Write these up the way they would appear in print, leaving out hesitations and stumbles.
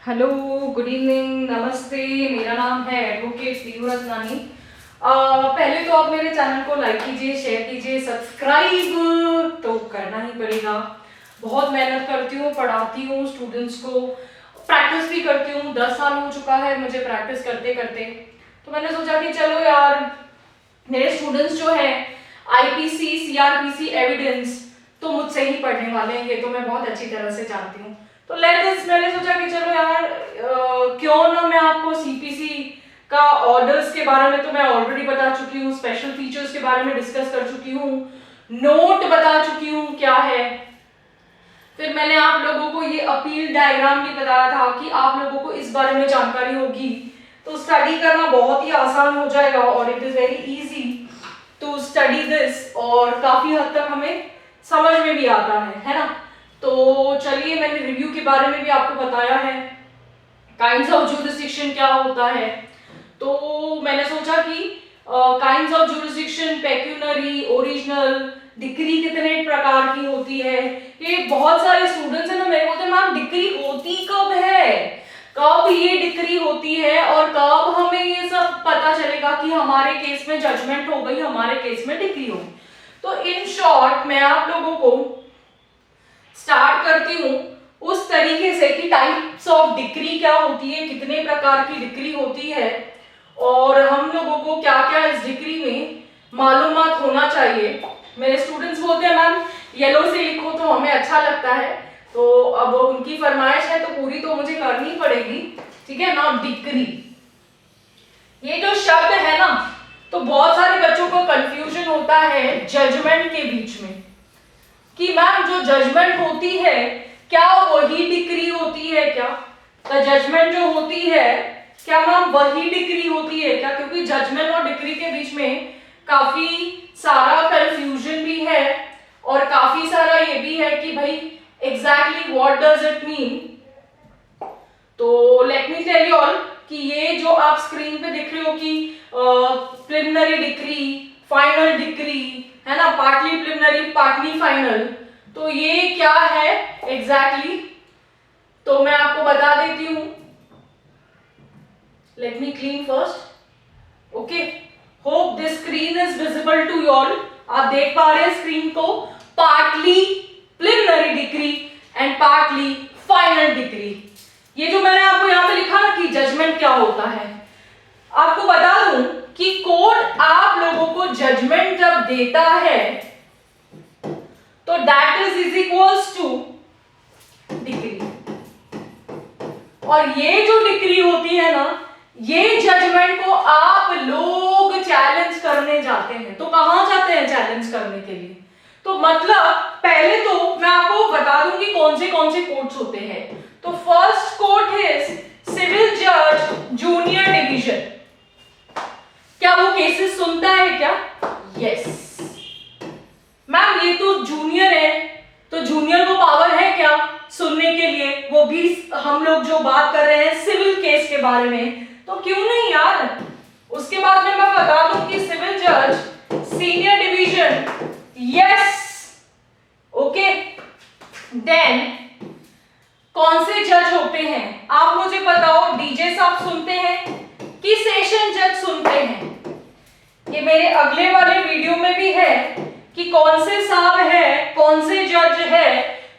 Hello, good evening, नमस्ते। मेरा नाम है एडवोकेट सीनू रत्नानी। पहले तो आप मेरे चैनल को लाइक कीजिए, शेयर कीजिए, सब्सक्राइब तो करना ही पड़ेगा। बहुत मेहनत करती हूँ, पढ़ाती हूँ स्टूडेंट्स को, प्रैक्टिस भी करती हूँ। 10 साल हो चुका है मुझे प्रैक्टिस करते करते। तो मैंने सोचा कि चलो यार, मेरे स्टूडेंट्स जो है आईपीसी, सीआरपीसी, एविडेंस तो मुझसे ही पढ़ने वाले हैं, ये तो मैं बहुत अच्छी तरह से जानती हूँ। तो मैंने सोचा कि चलो यार, क्यों ना मैं आपको सीपीसी का ऑर्डर्स के बारे में तो मैं ऑलरेडी बता चुकी हूँ, स्पेशल फीचर्स के बारे में डिस्कस कर चुकी हूँ, नोट बता चुकी हूँ क्या है। फिर मैंने आप लोगों को ये अपील डायग्राम भी बताया था कि आप लोगों को इस बारे में जानकारी होगी तो स्टडी करना बहुत ही आसान हो जाएगा और it is very easy to study this, और काफी हद तक हमें समझ में भी आता है ना। तो चलिए, मैंने रिव्यू के बारे में भी आपको बताया है, काइंड्स ऑफ जुरिसडिक्शन क्या होता है। तो मैंने सोचा कि kinds of jurisdiction, pecuniary, original, decree कितने प्रकार की होती है। ये बहुत सारे स्टूडेंट्स हैं ना, मेरे बोलते हैं मैम डिक्री होती कब है, कब ये डिक्री होती है और कब हमें ये सब पता चलेगा कि हमारे केस में जजमेंट हो गई, हमारे केस में डिक्री हो गई। तो इन शॉर्ट मैं आप लोगों को स्टार्ट करती हूँ उस तरीके से कि टाइप्स ऑफ डिक्री क्या होती है, कितने प्रकार की डिक्री होती है और हम लोगों को क्या क्या इस डिक्री में मालूमात होना चाहिए। मेरे स्टूडेंट्स बोलते हैं मैम येलो से लिखो तो हमें अच्छा लगता है, तो अब उनकी फरमाइश है तो पूरी तो मुझे करनी पड़ेगी, ठीक है ना। डिक्री, ये जो शब्द है ना, तो बहुत सारे बच्चों को कंफ्यूजन होता है जजमेंट के बीच में कि मैम जो जजमेंट होती है क्या वही डिक्री होती है क्या, तो जजमेंट जो होती है क्या मैम वही डिक्री होती है क्या, क्योंकि जजमेंट और डिक्री के बीच में काफी सारा कंफ्यूजन भी है और काफी सारा ये भी है कि भाई exactly what does it mean. तो let me tell you all कि ये जो आप स्क्रीन पे देख रहे हो कि प्रिलिमिनरी डिक्री, फाइनल डिक्री है ना, पार्टली प्रिलिमिनरी, पार्टली फाइनल, तो ये क्या है एग्जैक्टली तो मैं आपको बता देती हूं। Let me clean first. Okay, hope this screen is visible to you all. आप देख पा रहे हैं स्क्रीन को। Partly preliminary decree and partly final decree, ये जो मैंने आपको यहां पे लिखा ना कि जजमेंट क्या होता है, आपको बता दूं कि कोर्ट आप लोगों को जजमेंट जब देता है तो that is equals to decree, और ये जो डिक्री होती है ना, ये जजमेंट को आप लोग चैलेंज करने जाते हैं। तो कहां जाते हैं चैलेंज करने के लिए, तो मतलब पहले तो मैं आपको बता दूं कि कौन से कोर्ट्स होते हैं। तो फर्स्ट कोर्ट इज सिविल जज जूनियर डिवीजन। क्या वो केसेस सुनता है क्या? यस मैम, ये तो जूनियर है, तो जूनियर को पावर है क्या सुनने के लिए, वो भी हम लोग जो बात कर रहे हैं सिविल केस के बारे में, तो क्यों नहीं यार। उसके बाद में मैं बता दूं कि सिविल जज senior division, yes okay. Then कौन से जज होते हैं आप मुझे बताओ, डीजे साहब सुनते हैं कि सेशन जज सुनते हैं? ये मेरे अगले वाले वीडियो में भी है कि कौन से साहब है, कौन से जज है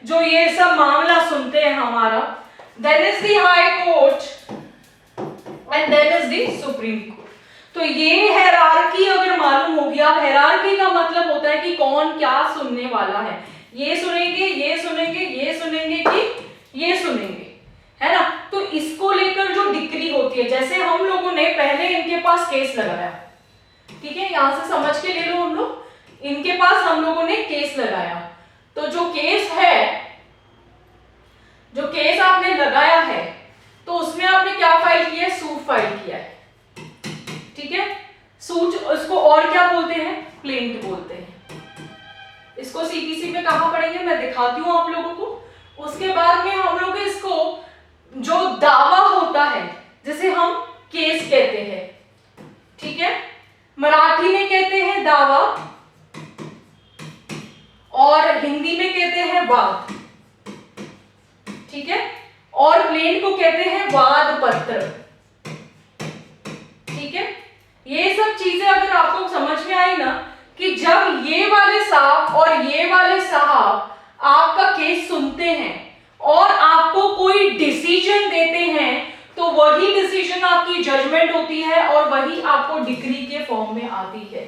जो ये सब मामला सुनते हैं हमारा। Then is the High Court and then is the Supreme Court. तो ये हायरार्की अगर मालूम हो गया, हायरार्की का मतलब होता है कि कौन क्या सुनने वाला है, ये सुनेंगे, ये सुनेंगे, ये सुनेंगे कि ये सुनेंगे, है ना। तो इसको लेकर जो डिक्री होती है, जैसे हम लोगों ने पहले इनके पास केस लगाया, ठीक है, यहां से समझ के ले लो, हम लोग इनके पास हम लोगों ने केस लगाया, तो जो केस है, जो केस आपने लगाया है, तो उसमें आपने क्या फाइल किया है? सूट फाइल किया है, ठीक है। सूट, उसको और क्या बोलते हैं? प्लेंट बोलते हैं। इसको सीपीसी में कहां पढ़ेंगे मैं दिखाती हूं आप लोगों को। उसके बाद में हम लोग इसको जो दावा होता है, जिसे हम केस कहते हैं, ठीक है, मराठी में कहते हैं दावा और हिंदी में कहते हैं वाद, ठीक है, और प्लेंट को कहते हैं वाद पत्र, ठीक है। ये सब चीजें अगर आपको समझ में आई ना कि जब ये वाले साहब और ये वाले साहब आपका केस सुनते हैं और आपको कोई डिसीजन देते हैं तो वही डिसीजन आपकी जजमेंट होती है और वही आपको डिग्री के फॉर्म में आती है।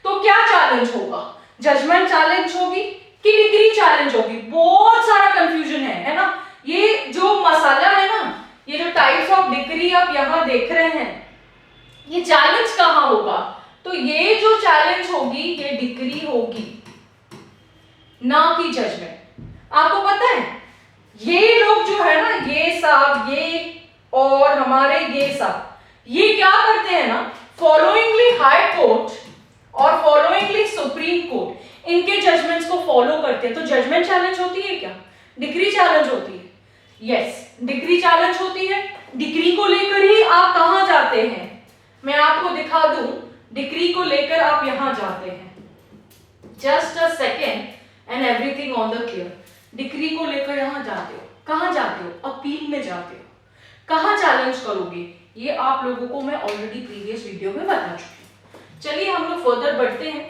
तो क्या चैलेंज होगा, जजमेंट चैलेंज होगी कि डिग्री चैलेंज होगी? बहुत सारा कंफ्यूजन है ना। ये जो मसाला है ना, ये जो टाइप्स ऑफ डिग्री आप यहां देख रहे हैं, ये चैलेंज कहां होगा? तो ये जो चैलेंज होगी ये डिग्री होगी, ना कि जजमेंट। आपको पता है ये लोग जो है ना, ये साहब, ये और हमारे ये साहब, ये क्या करते हैं ना, फॉलोइंगली हाई कोर्ट और फॉलोइंगली सुप्रीम कोर्ट, इनके जजमेंट्स को फॉलो करते हैं। तो जजमेंट चैलेंज होती है क्या? डिग्री चैलेंज होती है। यस, डिग्री चैलेंज होती है। डिग्री को लेकर ही आप कहां जाते हैं, मैं आपको दिखा दूं। डिग्री को लेकर आप यहां जाते हैं, just a second and everything on the clear. Degree को लेकर यहां जाते हो, कहां जाते हो? अपील में जाते हो। कहां चैलेंज करोगे? ये आप लोगों को मैं ऑलरेडी प्रीवियस वीडियो में बता चुकी हूं। चलिए हम लोग फर्दर बढ़ते हैं।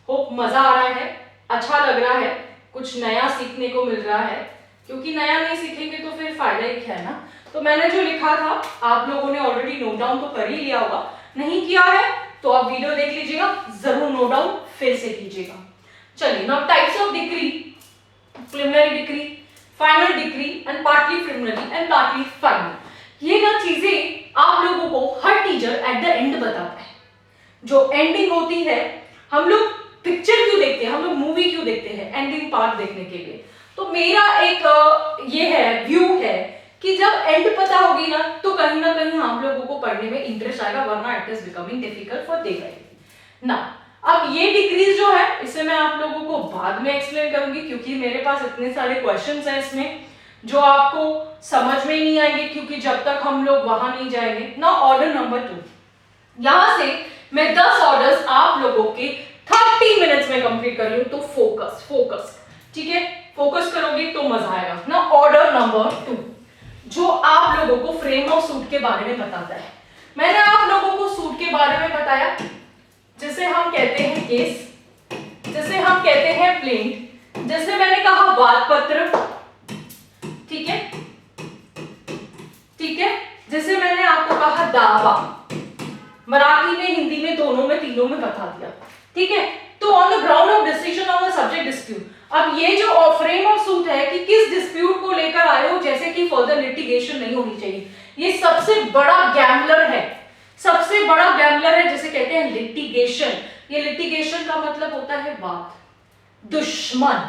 होप मजा आ रहा है, अच्छा लग रहा है, कुछ नया सीखने को मिल रहा है, क्योंकि नया नहीं सीखेंगे तो फिर फायदा ही क्या है ना। तो मैंने जो लिखा था आप लोगों ने ऑलरेडी नोट डाउन तो कर ही लिया होगा, नहीं किया है तो आप वीडियो देख लीजिएगा, जरूर नोट डाउन फिर से कीजिएगा। चलिए, now types of degree, preliminary degree, final decree and partly preliminary and partly final. ये ना चीजें आप लोगों को हर टीचर एट द एंड बताता है। जो एंडिंग होती है, हम लोग पिक्चर क्यों देखते हैं, हम लोग मूवी क्यों देखते हैं? एंडिंग पार्ट देखने के लिए। तो मेरा एक ये है व्यू है कि जब एंड पता होगी ना तो कहीं ना कहीं हम लोगों को पढ़ने में इंटरेस्ट आएगा, वरना it is becoming difficult for them ना। अब ये डिग्रीज जो है इसे मैं आप लोगों को बाद में एक्सप्लेन करूंगी, क्योंकि मेरे पास इतने सारे क्वेश्चंस हैं इसमें जो आपको समझ में नहीं आएंगे, क्योंकि जब तक हम लोग वहां नहीं जाएंगे ना। ऑर्डर नंबर 2, यहां से मैं 10 ऑर्डर्स आप लोगों के 30 मिनट्स में कंप्लीट कर रही हूं। तो फोकस फोकस, ठीक है, फोकस करोगे तो मजा आएगा ना। ऑर्डर नंबर 2 जो आप लोगों को फ्रेम ऑफ सूट के बारे में बताता है। मैंने आप लोगों को सूट के बारे में बताया, जिसे हम कहते हैं केस, जिसे हम कहते हैं प्लेंट, जैसे मैंने कहा वाद पत्र, ठीक है, ठीक है, जैसे मैंने आपको कहा दावा, मराठी में, हिंदी में, दोनों में, तीनों में बता दिया, ठीक है। तो on the ground of decision on the subject dispute, अब ये जो फ्रेम ऑफ सूट है कि किस डिस्प्यूट को लेकर आए हो, जैसे कि फर्दर लिटिगेशन नहीं होनी चाहिए। ये सबसे बड़ा गैम्बलर है, सबसे बड़ा गैम्बलर है, जिसे कहते हैं लिटिगेशन। ये लिटिगेशन का मतलब होता है वाद, दुश्मन,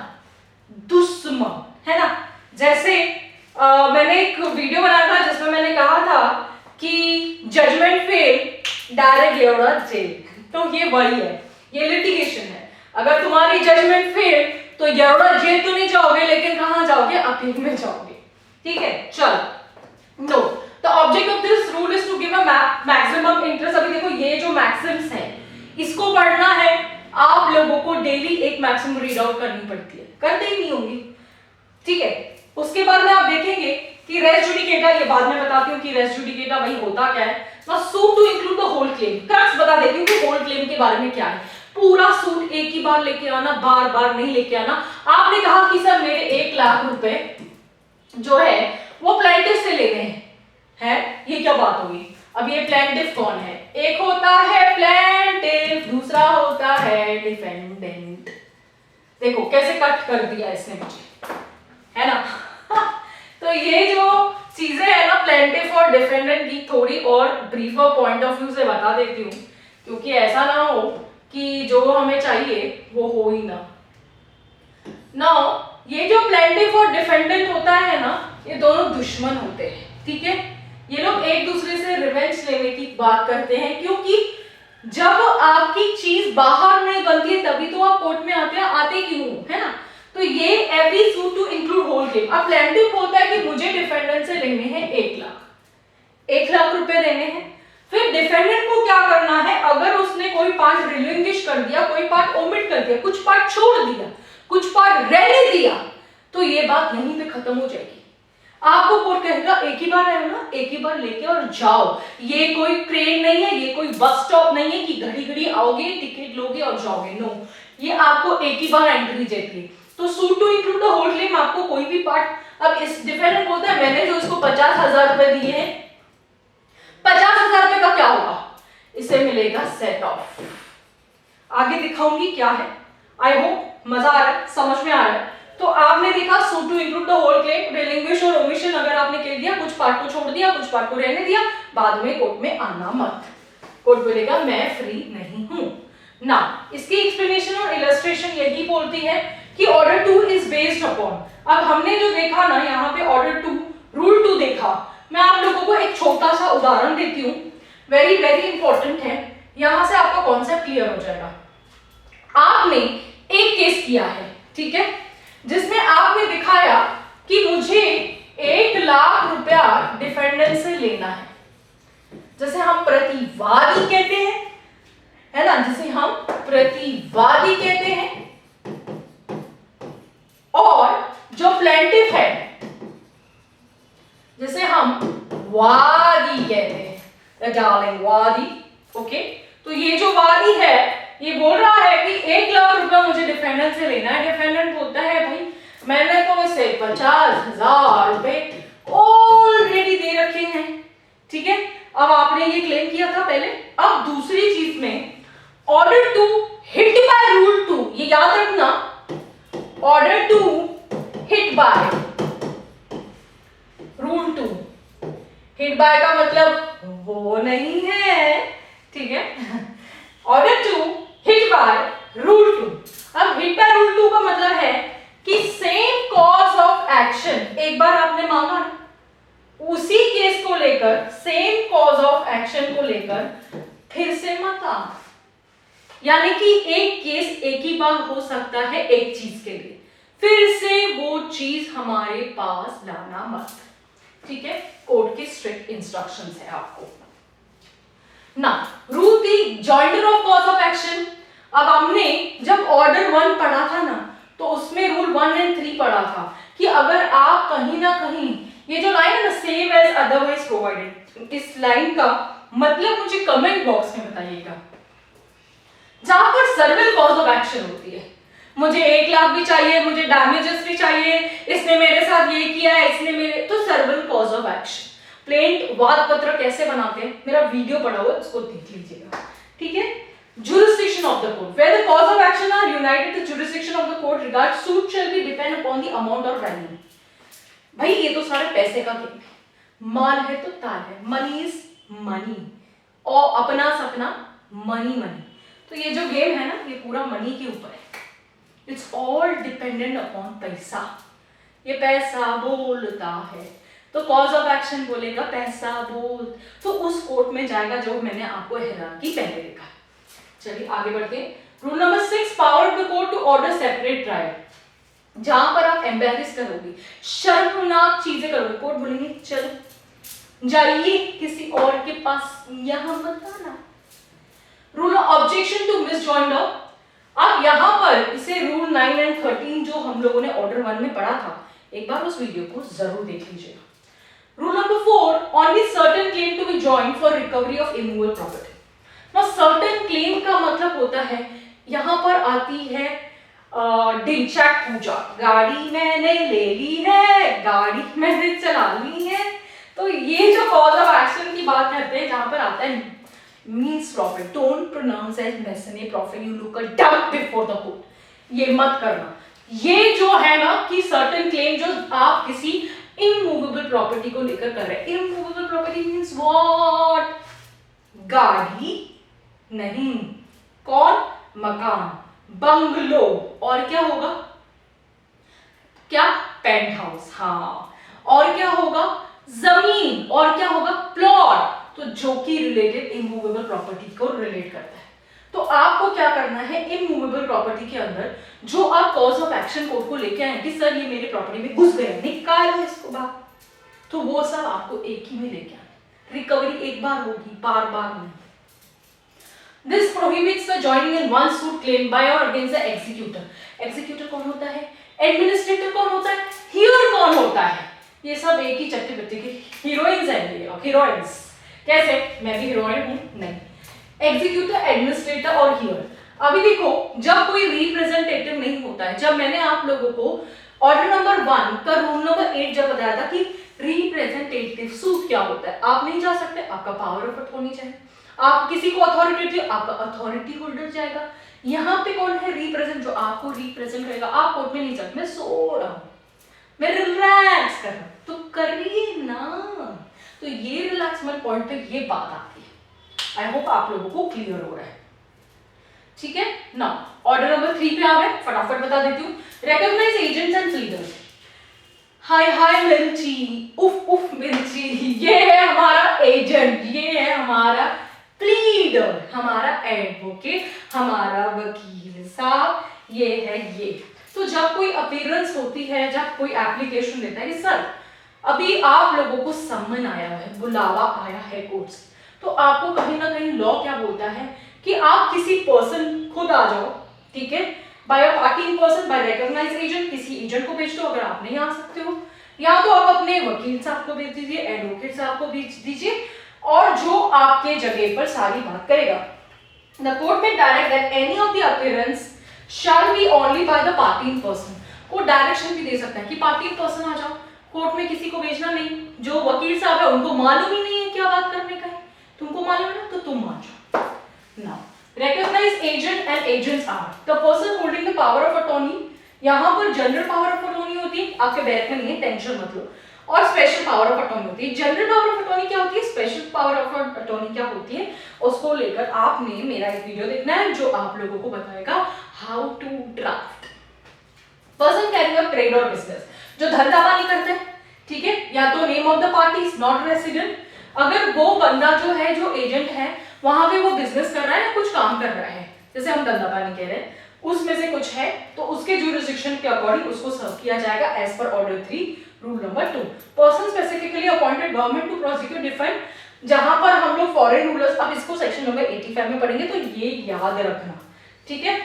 दुश्मन, है ना। जैसे मैंने एक वीडियो बनाया था जिसमें मैंने कहा था कि जजमेंट फेल डायरेक्ट एवढा जेल, तो ये वही है, ये लिटिगेशन है। अगर तुम्हारी जजमेंट फेल तो एवढा जेल तो नहीं जाओगे, लेकिन कहां जाओगे? अपील में जाओगे, ठीक है। चल no, the object of this rule is to give a maximum interest. अभी देखो ये जो मैक्सिम्स है इसको पढ़ना है आप लोगों को, डेली एक मैक्सिमम रीड आउट करनी पड़ती है, करते ही नहीं होंगी, ठीक है। उसके बाद में आप देखेंगे कि रेस जुडिकेटा, ये बाद में बताती हूँ कि रेस जुडिकेटा भाई होता क्या है। Suit to include the whole claim, crux बता देती हूँ कि होल क्लेम के बारे में क्या है। पूरा सूट एक ही बार लेके आना, बार बार नहीं लेके आना। आपने कहा कि सर मेरे 1 लाख रुपए जो है वो प्लेंटिफ से लेने हैं, ये क्या बात होगी? अब ये प्लेंटिफ कौन है? एक होता है प्लेंटिफ, दूसरा होता है डिफेंडेंट। देखो कैसे कट कर दिया इसने मुझे, है ना। तो ये जो चीजें है ना प्लेंटिफ और डिफेंडेंट की, थोड़ी और ब्रीफर पॉइंट ऑफ व्यू से बता देती हूँ, क्योंकि ऐसा ना हो कि जो हमें चाहिए वो हो ही ना। ये जो प्लेंटिफ और डिफेंडेंट होता है ना, ये दोनों दुश्मन होते हैं, ठीक है। ये लोग एक दूसरे से रिवेंज लेने की बात करते हैं, क्योंकि जब आपकी चीज बाहर नहीं बनती है तभी तो आप कोर्ट में आते क्यों, है ना। तो ये every suit to include whole claim. अब प्लेंटिफ होता है कि मुझे डिफेंडेंट से लेने हैं 1 लाख रुपए लेने हैं। फिर डिफेंडेंट को क्या करना है, अगर उसने कोई पार्ट रिलिंग्विश कर दिया, कोई पार्ट ओमिट कर दिया, कुछ पार्ट छोड़ दिया, कुछ पार्ट रहने दिया, तो ये बात यहीं पे खत्म हो जाएगी। आपको कोर्ट कहेगा एक ही बार आए हो ना, एक ही बार लेके और जाओ। ये कोई ट्रेन नहीं है, ये कोई बस स्टॉप नहीं है कि घड़ी घड़ी आओगे, टिकट लोगे और जाओगे। नो, ये आपको एक ही बार एंट्री देती है। तो suit to include the whole claim, आपको कोई भी पार्ट, अब इस डिफेंडेंट बोलता है मैंने जो इसको 50,000 रुपए दिए हैं, 50,000 रुपए का क्या होगा, इसे मिलेगा सेट ऑफ। आगे दिखाऊंगी क्या है। आई होप मजा आ रहा है, समझ में आ रहा है। तो आपने देखा suit to include the whole claim, relinquish और ओमिशन अगर आपने कह दिया, कुछ पार्ट को छोड़ दिया, कुछ पार्ट को रहने दिया, बाद में कोर्ट में आना मत। कोर्ट बोलेगा मैं फ्री नहीं हूं ना। इसकी एक्सप्लेनेशन और इलस्ट्रेशन यही बोलती है कि ऑर्डर 2 इज बेस्ड अपॉन, अब हमने जो देखा ना यहाँ पे ऑर्डर 2 रूल 2 देखा, मैं आप लोगों को एक छोटा सा उदाहरण देती हूँ, वेरी वेरी इंपॉर्टेंट है, यहां से आपका कॉन्सेप्ट क्लियर हो जाएगा। आपने एक केस किया है, ठीक है, जिसमें आपने दिखाया कि मुझे 1 लाख रुपया डिफेंडेंट से लेना है, जैसे हम प्रतिवादी कहते हैं, है ना, जिसे हम प्रतिवादी कहते हैं, और जो प्लेंटिफ है जिसे हम वादी कहते हैं, डार्लिंग वादी। ओके, तो ये जो वादी है ये बोल रहा है कि 1 लाख रुपया मुझे डिफेंडेंट से लेना है। डिफेंडेंट बोलता है भाई मैंने तो इसे 50,000 रुपए ऑलरेडी दे रखे हैं, ठीक है। अब आपने ये क्लेम किया था पहले। अब दूसरी चीज में ऑर्डर 2 हिट बाय रूल 2, ये याद रखना, order 2 hit by rule 2। Hit by का मतलब वो नहीं है, ठीक है। Order 2 hit by rule 2। अब हिट बाय रूल 2 का मतलब है कि सेम कॉज ऑफ एक्शन, एक बार आपने मांगा ना, उसी केस को लेकर, सेम कॉज ऑफ एक्शन को लेकर फिर से मत आना। यानी कि एक केस एक ही बार हो सकता है एक चीज के लिए, फिर से वो चीज हमारे पास लाना मत, ठीक है। कोर्ट के स्ट्रिक्ट इंस्ट्रक्शंस है आपको ना। Rule 3 jointer of cause of action. अब हमने जब ऑर्डर 1 पढ़ा था ना, तो उसमें रूल 1 एंड 3 पढ़ा था कि अगर आप कहीं ना कहीं, ये जो लाइन है ना, सेम एज अदरवाइज प्रोवाइडेड, इस लाइन का मतलब मुझे कमेंट बॉक्स में बताइएगा। जहां पर सर्विल कॉज ऑफ एक्शन होती है, मुझे 1 लाख भी चाहिए, मुझे डैमेजेस भी चाहिए, इसने मेरे साथ ये किया है, इसने मेरे, तो सर्विल कॉज ऑफ एक्शन। प्लेंट वाद पत्र कैसे बनाते हैं, मेरा वीडियो पड़ा हुआ है, उसको देख लीजिएगा, ठीक है। jurisdiction of the court, where the cause of action are united, the jurisdiction of the court regards suit shall be depend upon the amount of value। भाई ये तो सारे पैसे का गेम है, माल है तो ताल है, मनी इज मनी, और अपना सपना मनी मनी। तो ये जो गेम है ना, ये पूरा मनी के ऊपर है, इट्स ऑल डिपेंडेंट अपॉन पैसा। ये पैसा बोलता है, तो कॉज ऑफ एक्शन बोलेगा पैसा बोल, तो उस कोर्ट में जाएगा जो मैंने आपको हिरार्की पहले देखा। चलिए आगे बढ़ते हैं। Rule number 6 power the court to order separate trial. जहां पर आप एम्बैरेस करोगे, शर्मनाक चीजें करोगे, कोर्ट बोलेंगे चलो जाइए किसी और के पास, यहां मत आना। Rule objection to misjoinder. अब यहां पर इसे रूल 9 एंड 13 जो हम लोगों ने ऑर्डर 1 में पढ़ा था, एक बार उस वीडियो को जरूर देख लीजिएगा। Rule number 4 only certain claim to be joint for recovery of immovable property. ना सर्टेन क्लेम का मतलब होता है, यहां पर आती है डिंचैक पूजा, गाड़ी मैंने ले ली है, गाड़ी मैंने चला ली है, तो ये जो कॉज ऑफ एक्शन की बात करते हैं, जहां पर आता है means profit, don't pronounce as mesne profit, you look a duck before the court, ये मत करना। ये जो है ना कि सर्टेन क्लेम जो आप किसी इमूवेबल प्रॉपर्टी को लेकर कर रहे हैं, इमूवेबल प्रॉपर्टी मींस व्हाट, गाड़ी नहीं, कौन, मकान, बंगलो, और क्या होगा, क्या, पेंट हाउस, हाँ, और क्या होगा, जमीन, और क्या होगा, प्लॉट, तो जो कि रिलेटेड इमूवेबल प्रॉपर्टी को रिलेट करता है। तो आपको क्या करना है, इमूवेबल प्रॉपर्टी के अंदर जो आप कॉज ऑफ एक्शन कोर्ट को लेके आए कि सर ये मेरी प्रॉपर्टी में घुस गया, निकालो इसको बाहर, तो वो सब आपको एक ही में लेके आना। रिकवरी एक बार होगी, बार बार नहीं। This prohibits the joining in one suit claim by or against the executor. Executor कौन होता है, administrator कौन होता है, hearer कौन होता है, ये सब एक ही चट्टी बच्चे की हीरोइंस हैं, ये हीरोइंस। कैसे? मैं भी हीरोइन हूं? नहीं। एग्जीक्यूटिव, एडमिनिस्ट्रेटर और हियर। अभी देखो, जब कोई रिप्रेजेंटेटिव नहीं होता है, जब मैंने आप लोगों को ऑर्डर नंबर 1 का रूल नंबर 8 जब बताया था कि रिप्रेजेंटेटिव सूट क्या होता है, आप नहीं जा सकते, आपका पावर ऑफ अटॉर्नी चाहिए। आप किसी को अथॉरिटी दी, आपका अथॉरिटी होल्डर जाएगा। यहाँ पे कौन है? रिप्रेजेंट, जो आपको रिप्रेजेंट करेगा। आप कोर्ट में नहीं जाते, मैं सो रहा हूँ, मैं रिलैक्स कर रहा हूँ, तो करिए ना। तो ये रिलैक्समेंट पॉइंट पे ये बात आती है। आई होप आप लोगों को क्लियर हो रहा है, ठीक है ना। ऑर्डर नंबर 3 पे आ गए, फटाफट बता देती हूँ। Recognize agents and leaders. हाय हाय मिर्ची, उफ उफ मिर्ची, ये है हमारा एजेंट, ये है हमारा प्लीडर, हमारा एडवोकेट, हमारा वकील साहब, ये है ये। तो जब कोई अपीयरेंस होती है, जब कोई एप्लीकेशन देता है कि सर अभी आप लोगों को सम्मन आया है, बुलावा आया है कोर्ट से, तो आपको कहीं ना कहीं लॉ क्या बोलता है कि आप किसी पर्सन खुद आ जाओ, ठीक है, by a party in person, by recognised agent, किसी एजेंट को भेज दो अगर आप नहीं आ सकते हो, या तो आप अपने वकील साहब को भेज दीजिए, एडवोकेट साहब को भेज दीजिए, और जो आपके जगह पर सारी बात करेगा। द कोर्ट में direct that any of the appearance shall be only by the party in person. को डायरेक्शन भी दे सकता है कि पार्टी इन पर्सन आ जाओ, कोर्ट में किसी को भेजना नहीं। जो वकील साहब है उनको मालूम ही नहीं है क्या बात करने का है, तुमको मालूम है ना, तो तुम मान जाओ। Now recognized agent and agents are the person holding the power of attorney। यहाँ पर जनरल पावर ऑफ अटॉर्नी होती है, आपके बैक में नहीं है, टेंशन मत लो। और स्पेशल पावर ऑफ अटॉर्नी होती है। जनरल पावर ऑफ अटॉर्नी क्या होती है, स्पेशल पावर ऑफ अटॉर्नी क्या होती है, उसको लेकर आपने मेरा एक वीडियो देखना है जो आप लोगों को बताएगा how to draft. Person carrying a trade और बिजनेस, जो धंधा पानी करते हैं, ठीक है, या तो name of the party is not resident. अगर वो बंदा जो है, जो एजेंट है, वहां पे वो बिजनेस कर रहा है या कुछ काम कर रहा है, जैसे हम धंधा पानी कह रहे हैं, उसमें से कुछ है, तो उसके ज्यूरिसडिक्शन के अकॉर्डिंग उसको सर्व किया जाएगा as per order 3 rule number 2। Person specifically appointed government to prosecute defend, जहां पर हम लोग फॉरेन रूलर्स, अब इसको सेक्शन नंबर 85 में पढ़ेंगे, तो ये याद रखना, ठीक है।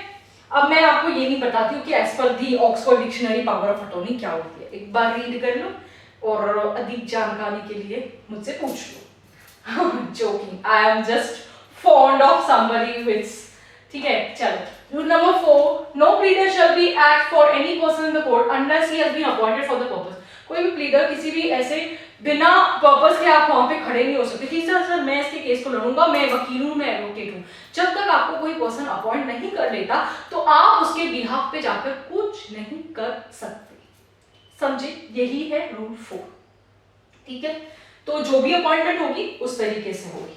अब मैं आपको ये नहीं बताती हूँ कि as per the Oxford dictionary power of attorney क्या होती है, एक बार रीड कर लो और अधिक जानकारी के लिए मुझसे पूछ लो। Joking, I am just fond of somebody with, ठीक है। चलो rule number 4, no pleader shall be act for any person in the court unless he has been appointed for the purpose। कोई भी प्लीडर किसी भी ऐसे बिना पर्पस के आप वहां पे खड़े नहीं हो सकते कि सर मैं इसके केस को लड़ूंगा, मैं वकील हूं, मैं एडवोकेट हूं। जब तक आपको कोई पर्सन अपॉइंट नहीं कर लेता तो आप उसके बिहाफ पे जाकर कुछ नहीं कर सकते, समझे। यही है रूल 4, ठीक है। तो जो भी अपॉइंटमेंट होगी उस तरीके से होगी।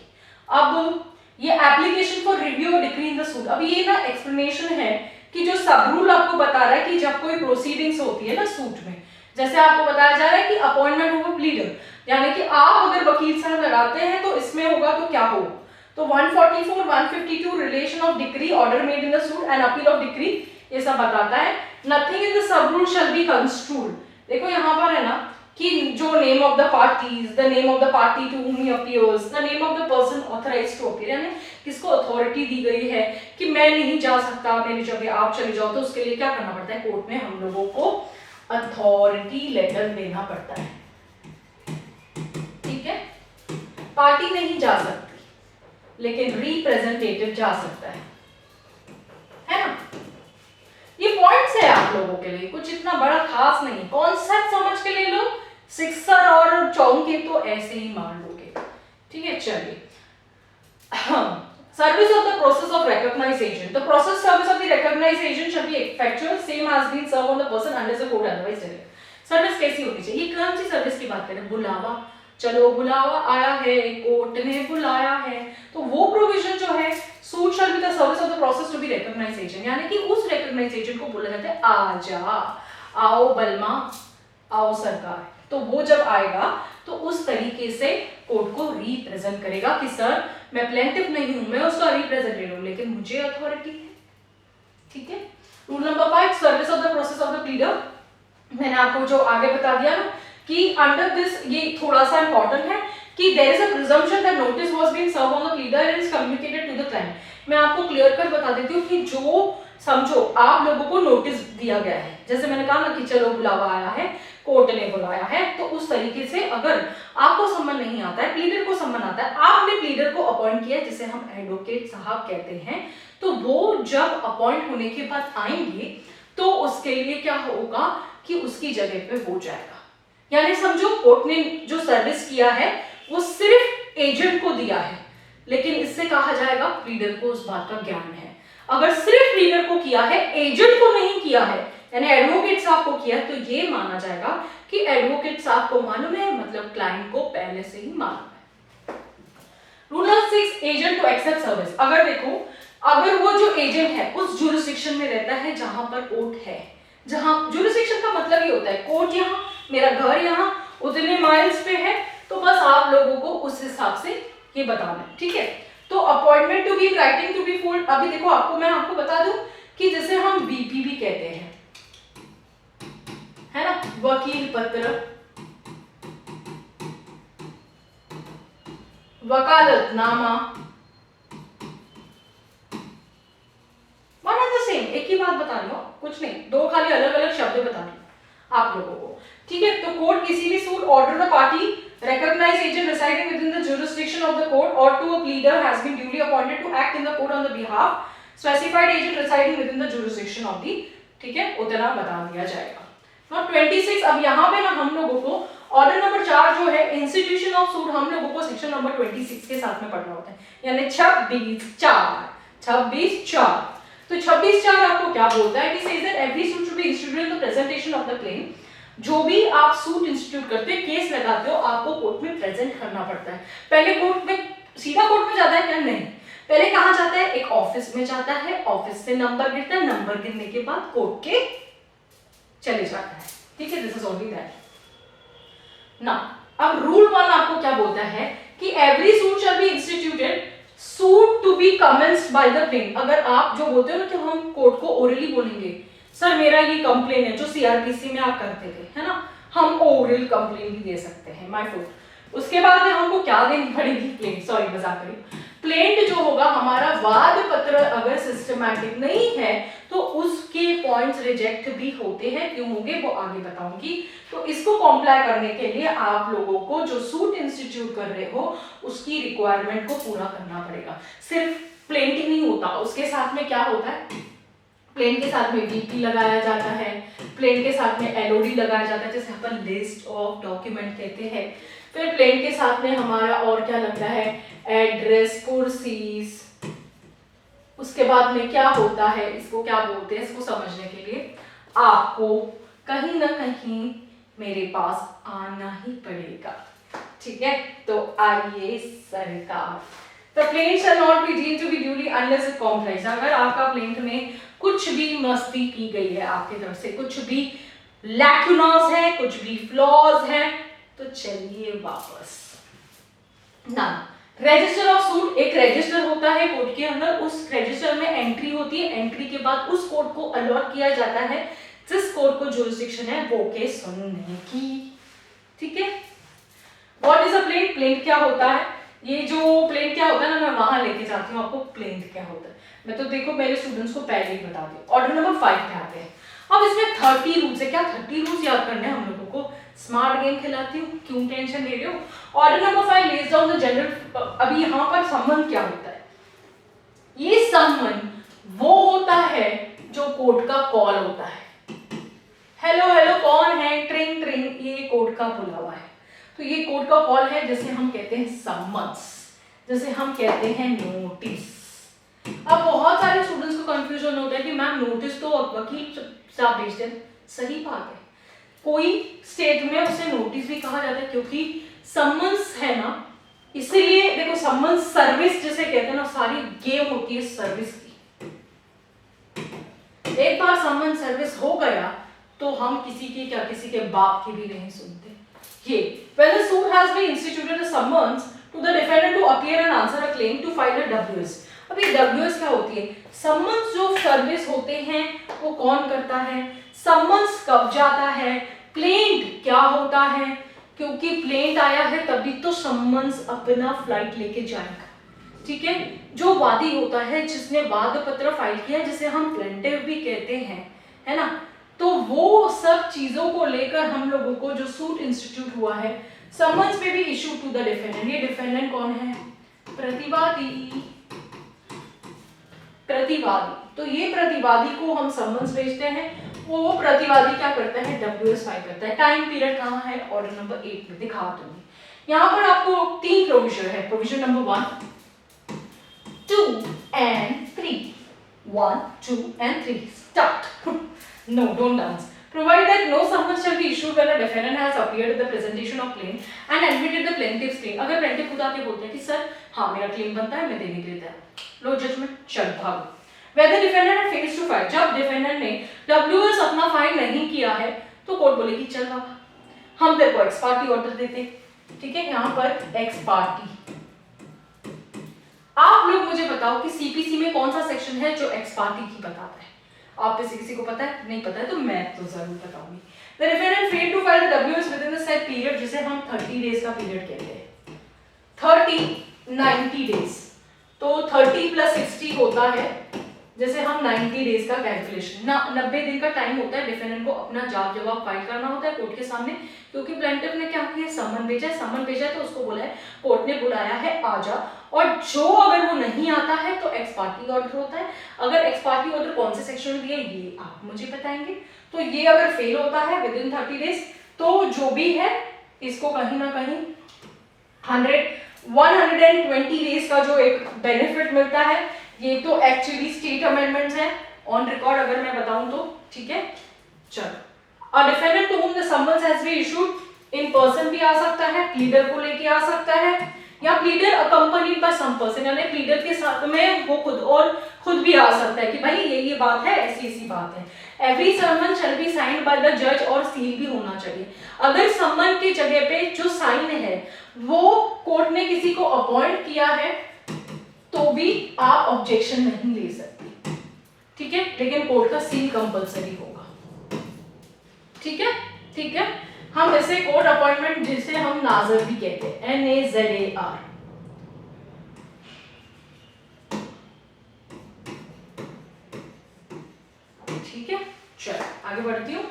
अब ये एप्लीकेशन फॉर रिव्यू और डिक्री इन द सूट, अब ये ना एक्सप्लेनेशन है कि जो सब रूल आपको बता रहा है कि जब कोई प्रोसीडिंग्स होती है ना सूट में, जैसे आपको बताया जा रहा है कि अपॉइंटमेंट होगा प्लीडर, यानी कि आप अगर वकील साहब लगाते हैं तो इसमें होगा तो क्या होगा, तो 144, 152 relation of decree, order made in the suit and appeal of decree, ये सब बताता है। Nothing in the sub rule shall be construed. देखो यहाँ पर है ना कि जो name of the parties, the name of the party to whom he appears, the name of the person authorised to appear, यानी किसको अथॉरिटी दी गई है कि मैं नहीं जा सकता, मेरी जगह आप चले जाओ, तो उसके लिए क्या करना पड़ता है, कोर्ट में हम लोगों को अथॉरिटी लेटर देना पड़ता है, ठीक है। पार्टी नहीं जा सकती लेकिन रिप्रेजेंटेटिव जा सकता है ना। ये पॉइंट्स है आप लोगों के लिए, कुछ इतना बड़ा खास नहीं, कॉन्सेप्ट समझ के ले लो, सिक्सर और चौके तो ऐसे ही मान लोगे, ठीक है। चलिए, service of the process of recognised agent, the process service of the recognised agent shall be effectual same has been serve on the person unless the court otherwise direct. Service कैसी होनी चाहिए, ये कौन सी सर्विस की बात करें, बुलावा, चलो बुलावा आया है, कोर्ट ने बुलाया है, तो वो प्रोविजन जो है, suit shall be the service of the process to be recognised agent, यानी कि उस रिकॉग्नाइज्ड एजेंट को बोला जाता है आजा, आओ बलमा, आओ सरकार, तो वो जब आएगा तो उस तरीके से कोर्ट को रिप्रेजेंट करेगा कि सर मैं प्लेंटिफ नहीं हूं, मैं उसका रिप्रेजेंटेटिव हूं, लेकिन मुझे अथॉरिटी है, ठीक है। Rule number 5, service of the process of the pleader, मैंने आपको जो आगे बता दिया ना कि अंडर दिस, ये थोड़ा सा इंपॉर्टेंट है कि there is a presumption that notice was being serve on the pleader and is communicated to the client. मैं आपको क्लियर कर बता देती हूँ कि जो समझो आप लोगों को नोटिस दिया गया है, जैसे मैंने कहा ना कि चलो बुलावा आया है, कोर्ट ने बुलाया है। तो उस तरीके से अगर आपको समन नहीं आता है, प्लीडर को समन आता है, आपने प्लीडर को अपॉइंट किया जिसे हम एडवोकेट साहब कहते हैं, तो वो जब अपॉइंट होने के बाद आएंगे तो उसके लिए क्या होगा कि उसकी जगह पे हो जाएगा। यानी समझो कोर्ट ने जो सर्विस किया है वो सिर्फ एजेंट को दिया है, लेकिन इससे कहा जाएगा प्लीडर को उस बात का ज्ञान है। अगर सिर्फ प्लीडर को किया है, एजेंट को नहीं किया है, यानी एडवोकेट साहब को किया है, तो ये माना जाएगा कि एडवोकेट साहब को मालूम है, मतलब क्लाइंट को पहले से ही मालूम है। Rule number 6, agent to accept service. अगर देखो, अगर वो जो एजेंट है उस जुरिस्डिक्शन में रहता है जहां पर कोर्ट है, जहां जुरिस्डिक्शन का मतलब ये होता है कोर्ट यहाँ, मेरा घर यहाँ उतने माइल्स पे है, तो बस आप लोगों को उस हिसाब से ये बताना है, ठीक है। तो appointment to be, writing to be full. अभी देखो मैं आपको बता दूं कि जैसे हम बीपी भी कहते हैं, है ना, वकील पत्र, वकालतनामा, वन एंड द सेम, एक ही बात बता रही हूँ, कुछ नहीं, दो खाली अलग अलग शब्द बता रही हूँ आप लोगों को, ठीक है। तो कोर्ट किसी भी suit order the party recognize agent residing within the jurisdiction of the court or to a pleader has been duly appointed to act in the court on the behalf specified agent residing within the jurisdiction of the, ठीक है, उतना बता दिया जाएगा। Now 26, अब यहाँ पे ना हम लोगों को ऑर्डर नंबर 4 जो है इंस्टीट्यूशन ऑफ सूट, हम लोगों को सेक्शन नंबर 26 के साथ में पढ़ना होता है, यानी 26/4। तो 26/4 आपको क्या बोलता है कि says that every suit should be instituted in the presentation of the claim। जो भी आप सूट इंस्टीट्यूट करते हो, केस लगाते हो, आपको कोर्ट में प्रेजेंट करना पड़ता है। पहले कोर्ट में, सीधा कोर्ट में जाता है क्या? नहीं, पहले कहाँ जाता है? एक ऑफिस में जाता है, ऑफिस से नंबर गिरता है, नंबर गिरने के बाद कोर्ट के चले जाता है, ठीक है। This is only that. ना अब रूल 1 आपको क्या बोलता है कि every suit shall be instituted suit to be commenced by the plaint. अगर आप जो बोलते हो ना कि हम कोर्ट को ओरली बोलेंगे, सर मेरा ये कंप्लेन है, जो सीआरपीसी में आप करते थे, है ना, हम ओरल कंप्लेन भी दे सकते हैं, माय फॉल्ट। उसके बाद में हमको क्या देनी पड़ेगी? प्लेंट, सॉरी मजाक करी। प्लेंट जो होगा हमारा वाद पत्र अगर सिस्टमैटिक नहीं है तो उसके पॉइंट्स रिजेक्ट भी होते हैं, क्यों होंगे वो आगे बताऊंगी। तो इसको कॉम्प्लाई करने के लिए आप लोगों को जो सूट इंस्टीट्यूट कर रहे हो उसकी रिक्वायरमेंट को पूरा करना पड़ेगा। सिर्फ प्लेंट ही नहीं होता, उसके साथ में क्या होता है? प्लेन के साथ में वीपी लगाया जाता है, प्लेन के साथ में एलओडी लगाया जाता है, जैसे अपन लिस्ट ऑफ डॉक्यूमेंट कहते हैं। फिर प्लेन के साथ में हमारा और क्या लगता है? एड्रेस, कुर्सीज। उसके बाद में क्या होता है, इसको क्या बोलते हैं, इसको समझने के लिए आपको कहीं ना कहीं मेरे पास आना ही पड़ेगा, ठीक है। तो आइए सरकार, The plaint shall not be deemed to be duly unless it complies। अगर आपका प्लेंट में कुछ भी मस्ती की गई है आपकी तरफ से, कुछ भी लैक्यूनास है, कुछ भी फ्लॉज है, तो चलिए वापस ना। रजिस्टर ऑफ सूट, एक रजिस्टर होता है कोर्ट के अंदर, उस रजिस्टर में एंट्री होती है, एंट्री के बाद उस कोर्ट को अलॉट किया जाता है जिस कोर्ट को जुरिस्डिक्शन है वो केस सुनने की, ठीक है। What is a plaint? Plaint क्या होता है? ये जो प्लेंट क्या होता है ना, मैं वहां लेके जाती हूँ आपको प्लेंट क्या होता है। मैं तो देखो मेरे स्टूडेंट्स को पहले ही बता दी। ऑर्डर नंबर 5 पे आते हैं। अब इसमें 30 रूल्स है। क्या 30 रूल्स याद करने हैं हम लोगों को? स्मार्ट गेम खिलाती हूँ, क्यों टेंशन ले रहे हो। Order number 5 lays down the general. अभी यहाँ पर सम्मन क्या होता है? ये सम्मन वो होता है जो कोर्ट का कॉल होता है। हेलो हेलो कौन है, ट्रिंग ट्रिंग, ये कोर्ट का बुलावा है। तो ये कोर्ट का कॉल है, जैसे हम कहते हैं सम्मन्स, जैसे हम कहते हैं नोटिस। अब बहुत सारे स्टूडेंट्स को कंफ्यूजन होता है कि मैम नोटिस तो वकील साहब भेजते हैं। सही बात है, कोई स्टेट में उसे नोटिस भी कहा जाता है क्योंकि सम्मन्स है ना, इसीलिए देखो सम्मन्स सर्विस जिसे कहते हैं ना, सारी गेम होती है सर्विस की। एक बार सम्मन्स सर्विस हो गया तो हम किसी की क्या, किसी के बाप की भी नहीं सुनते। ये when the suit has been instituted a summons to the defendant to appear and answer a claim to file a WS। अब ये WS क्या होती है? सम्मन्स जो सर्विस होते हैं वो कौन करता है? सम्मन्स कब जाता है? प्लेंट क्या होता है? क्योंकि प्लेंट आया है तभी तो सम्मन्स अपना फ्लाइट लेके जाएगा, ठीक है। जो वादी होता है जिसने वाद पत्र फाइल किया, जिसे हम प्लेंटिव भी कहते हैं, है ना, तो वो सब चीजों को लेकर हम लोगों को जो सूट इंस्टीट्यूट हुआ है, समन्स में भी इशू टू द डिफेंडेंट। ये डिफेंडेंट कौन है? प्रतिवादी। प्रतिवादी, तो ये प्रतिवादी को हम समन्स भेजते हैं, वो प्रतिवादी क्या करता है? WS फाइल करता है। टाइम पीरियड कहाँ है? ऑर्डर नंबर 8 में दिखा दूंगी। यहाँ पर आपको 3 प्रोविजन है। Provision number 1, 2 and 3। 1, 2 and 3 start। No, don't dance। Provide that no summons shall be issued when a defendant has appeared at the presentation of claim and admitted the plaintiff's claim। अगर plaintiff खुद आके बोलते हैं कि sir हाँ मेरा claim बनता है, मैं देने के लिए तैयार, लो जजमेंट, चल भागो। Whether defendant fails to file, जब डिफेंडेंट ने WS अपना फाइल नहीं किया है तो कोर्ट बोलेगी चल बाबा हम तेरे को एक्स पार्टी ऑर्डर देते। ठीक है, यहाँ पर एक्स पार्टी। आप लोग मुझे बताओ कि सीपीसी में कौन सा सेक्शन है जो एक्स पार्टी की बताता है? आप में से किसी को पता है? नहीं पता है तो मैं तो जरूर बताऊंगी। The defendant failed to file the WS within the set period, जिसे हम 30 डेज का पीरियड कहते हैं। 30 90 डेज, तो 30 + 60 होता है, जैसे हम 90 डेज का कैलकुलेशन, 90 दिन का टाइम होता है डिफेंडेंट को अपना जवाब फाइल करना होता है कोर्ट के सामने। क्योंकि प्लेंटिफ ने क्या किया? समन भेजा है। समन भेजा है तो उसको बोला है, कोर्ट ने बुलाया है आजा, और जो अगर वो नहीं आता है तो एक्स पार्टी ऑर्डर होता है। अगर एक्स पार्टी ऑर्डर कौन से सेक्शन में दिया ये आप मुझे बताएंगे। तो ये अगर फेल होता है विदिन 30 डेज तो जो भी है इसको कहीं ना कहीं 120 डेज का जो एक बेनिफिट मिलता है। ये तो एक्चुअली स्टेट अमेंडमेंट्स है ऑन रिकॉर्ड अगर मैं बताऊं तो। ठीक है, चलो। A defendant to whom the summons has been issued in person भी आ सकता है, प्लीडर को लेके आ सकता है, या pleader accompanied by some person, यानी प्लीडर के साथ में वो खुद भी आ सकता है कि भाई ये बात है, ऐसी बात है। Every summon shall be signed by the जज, और सील भी होना चाहिए। अगर समन की जगह पे जो साइन है वो कोर्ट ने किसी को अपॉइंट किया है तो भी आप ऑब्जेक्शन नहीं ले सकते। ठीक है, लेकिन कोर्ट का सील कंपलसरी होगा। ठीक है, ठीक है। हम इसे कोर्ट अपॉइंटमेंट, जिसे हम नाजर भी कहते हैं, NAZAR। ठीक है, चलो आगे बढ़ती हूँ।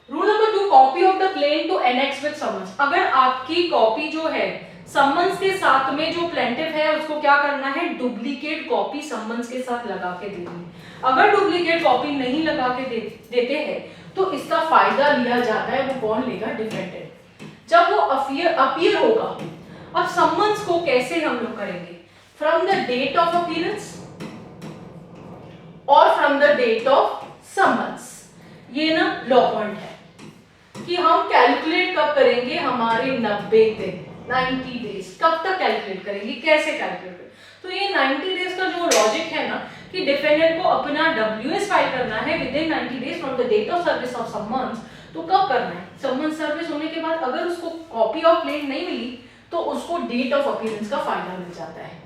Rule number 2, copy of the plaint to annex with summons. अगर आपकी कॉपी जो है समन्स के साथ में जो प्लेंटिफ है उसको क्या करना है? डुप्लीकेट कॉपी समन्स के साथ लगा के देनी है। अगर डुप्लीकेट कॉपी नहीं लगा के देते हैं तो इसका फायदा लिया जाता है। वो कौन लेगा? डिफेंडेंट। जब वो अपीयर होगा। अब समन्स को कैसे हम लोग करेंगे? From the date of appearance और from the date of summons. ये ना लॉ पॉइंट है कि हम कैलकुलेट कब करेंगे? हमारे 90 दिन, 90 डेज। कब तक कैलकुलेट करेंगे? कैसे कैलकुलेट करेंगे? तो ये 90 डेज का जो लॉजिक है ना कि डिफेंडेंट को अपना WS फाइल करना है within 90 days from the date of service of summons. तो कब करना है? समन्स सर्विस होने के बाद अगर उसको कॉपी ऑफ प्लेन नहीं मिली तो उसको डेट ऑफ अपीयरेंस का फायदा मिल जाता है।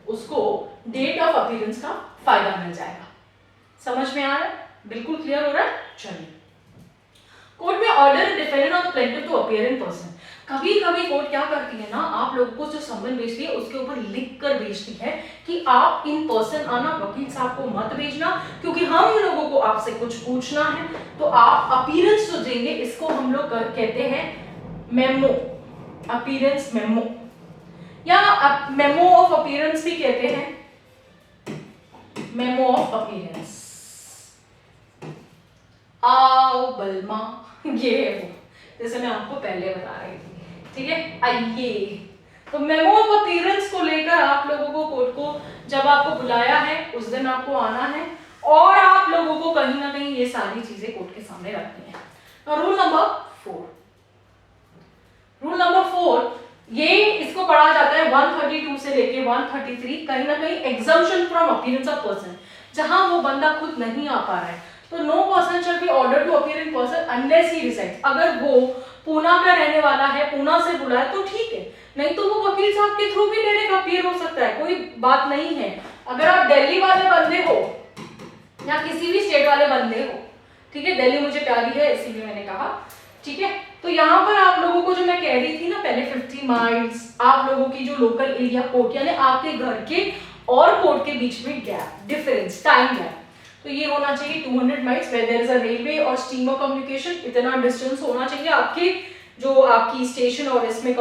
उसको डेट ऑफ अपीयरेंस का फायदा मिल जाएगा। समझ में आ रहा है? बिल्कुल क्लियर हो रहा है? चलिए। कोर्ट में order defendant of plaintiff to appear in person. कभी कभी कोर्ट क्या करती है ना, आप लोगों को जो समन भेजती है उसके ऊपर लिख कर भेजती है कि आप इन पर्सन आना, वकील साहब को मत भेजना क्योंकि हम लोगों को आपसे कुछ पूछना है। तो आप अपीयरेंस जो देंगे इसको हम लोग कहते हैं मेमो, अपीयरेंस मेमो, या मेमो ऑफ अपीयरेंस भी कहते हैं, मेमो ऑफ अपीयरेंस। आओ बलमा, ये है वो जैसे मैं आपको पहले बता रही थी। ठीक है, आइए। तो मेमो ऑफ अपीयरेंस को लेकर आप लोगों को कोर्ट को जब आपको बुलाया है उस दिन आपको आना है और आप लोगों को कहीं ना कहीं ये सारी चीजें कोर्ट के सामने रखनी है। रूल नंबर 4, रूल नंबर 4 ये इसको पढ़ा जाता है 132 से लेके 133, कहीं ना कहीं exemption from appearance of person. जहां वो बंदा खुद नहीं आ पा रहा है तो no person shall be order to appear in person unless he resides. अगर वो पूना का रहने वाला है, पूना से बुलाए तो ठीक है, नहीं तो वो वकील साहब के थ्रू भी डायरेक्ट अपीयर हो सकता है, कोई बात नहीं है। अगर आप दिल्ली वाले बंदे हो या किसी भी स्टेट वाले बंदे हो, ठीक है, दिल्ली मुझे प्यारी है इसीलिए मैंने कहा। ठीक है, तो यहाँ पर आप लोगों को जो मैं कह रही थी ना पहले 50 माइल्स, आप लोगों की जो लोकल एरिया कोर्ट यानी आपके घर के और कोर्ट के बीच में गैप, डिफरेंस, टाइम गैप, तो ये होना चाहिए 200 miles where there is a railway और स्टीमर कम्युनिकेशन, इतना डिस्टेंस होना चाहिए आपके जो आपकी स्टेशन और इसमें